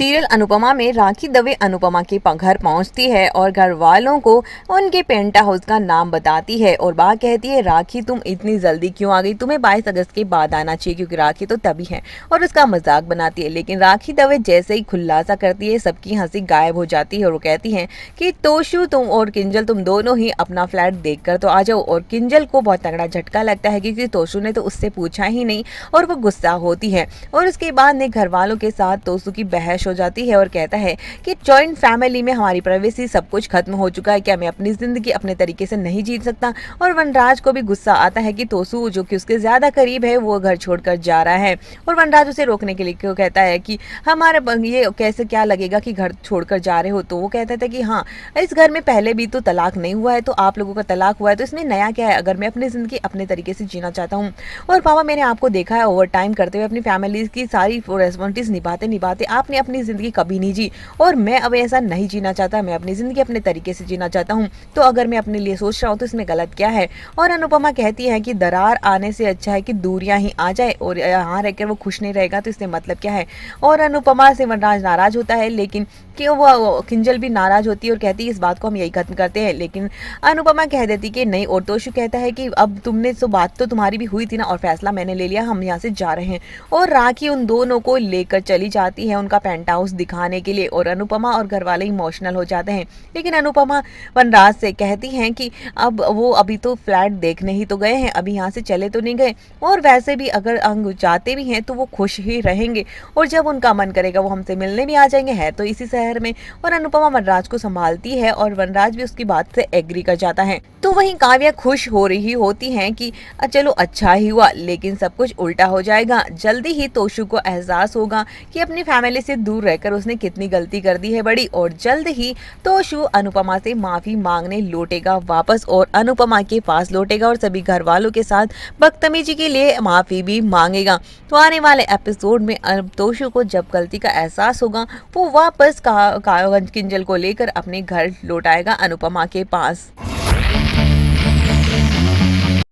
Serial Anupama में राखी दवे अनुपमा के घर पहुंचती है और घर वालों को उनके पेंटा हाउस का नाम बताती है और बात कहती है, राखी तुम इतनी जल्दी क्यों आ गई, तुम्हें 22 अगस्त के बाद आना चाहिए क्योंकि राखी तो तभी है। और उसका मजाक बनाती है, लेकिन राखी दवे जैसे ही खुलासा करती है सबकी हंसी गायब हो जाती है और वो कहती है कि तोशु तुम और किंजल तुम दोनों ही अपना फ्लैट देखकर तो आ जाओ। और किंजल को बहुत तगड़ा झटका लगता है क्योंकि तोशु ने तो उससे पूछा ही नहीं और वो गुस्सा होती है। और उसके बाद ने घर वालों के साथ तोशु की बहस हो जाती है और कहता है कि जॉइंट फैमिली में हमारी प्राइवेसी सब कुछ खत्म हो चुका है, क्या मैं अपनी जिंदगी अपने तरीके से नहीं जी सकता। और वनराज को भी गुस्सा आता है कि तोसू जो कि उसके ज्यादा करीब है वो घर छोड़कर जा रहा है। और वनराज उसे रोकने के लिए क्यों कहता है कि हमारे ये कैसे क्या लगेगा कि घर छोड़कर जा रहे हो। तो वो कहता था कि हाँ, इस घर में पहले भी तो तलाक नहीं हुआ है, तो आप लोगों का तलाक हुआ है, तो इसमें नया क्या है अगर मैं अपनी जिंदगी अपने तरीके से जीना चाहता हूँ। और पापा मैंने आपको देखा है ओवर टाइम करते हुए अपनी फैमिली की सारी रिस्पॉन्सिबिलिटीज निभाते निभाते आपने अपनी जिंदगी कभी नहीं जी, और मैं अब ऐसा नहीं जीना चाहता, मैं अपनी जिंदगी अपने तरीके से जीना चाहता हूँ। तो अगर मैं अपने लिए सोच रहा हूँ तो इसमें गलत क्या है। और अनुपमा कहती है कि दरार आने से अच्छा है कि दूरियां ही आ जाए, और यहाँ रहकर वो खुश नहीं रहेगा तो इससे मतलब क्या है। और अनुपमा से वनराज नाराज होता है, लेकिन क्यों वो किंजल भी नाराज होती है और कहती है इस बात को हम यही खत्म करते हैं। लेकिन अनुपमा कह देती कि नहीं, और तोशु कहता है कि अब तुमने तो बात तो तुम्हारी भी हुई थी ना और फैसला मैंने ले लिया, हम यहाँ से जा रहे हैं। और राखी उन दोनों को लेकर चली जाती है उनका पेंट हाउस दिखाने के लिए, और अनुपमा और घर वाले इमोशनल हो जाते हैं। लेकिन अनुपमा वनराज से कहती हैं कि अब वो अभी तो फ्लैट देखने ही तो गए हैं, अभी यहाँ से चले तो नहीं गए, और वैसे भी अगर अंग जाते भी हैं तो वो खुश ही रहेंगे, और जब उनका मन करेगा वो हमसे मिलने भी आ जाएंगे, है तो इसी शहर में। और अनुपमा वनराज को संभालती है और वनराज भी उसकी बात से एग्री कर जाता है। तो वहीं काव्या खुश हो रही होती हैं कि चलो अच्छा ही हुआ, लेकिन सब कुछ उल्टा हो जाएगा। जल्दी ही तोशु को एहसास होगा कि अपनी फैमिली से दूर रहकर उसने कितनी गलती कर दी है बड़ी, और जल्द ही तोशु अनुपमा से माफी मांगने लौटेगा वापस और अनुपमा के पास लौटेगा और सभी घर वालों के साथ बदतमीजी के लिए माफी भी मांगेगा। तो आने वाले एपिसोड में तोशु को जब गलती का एहसास होगा वो वापस किंजल को लेकर अपने घर लौटाएगा अनुपमा के पास।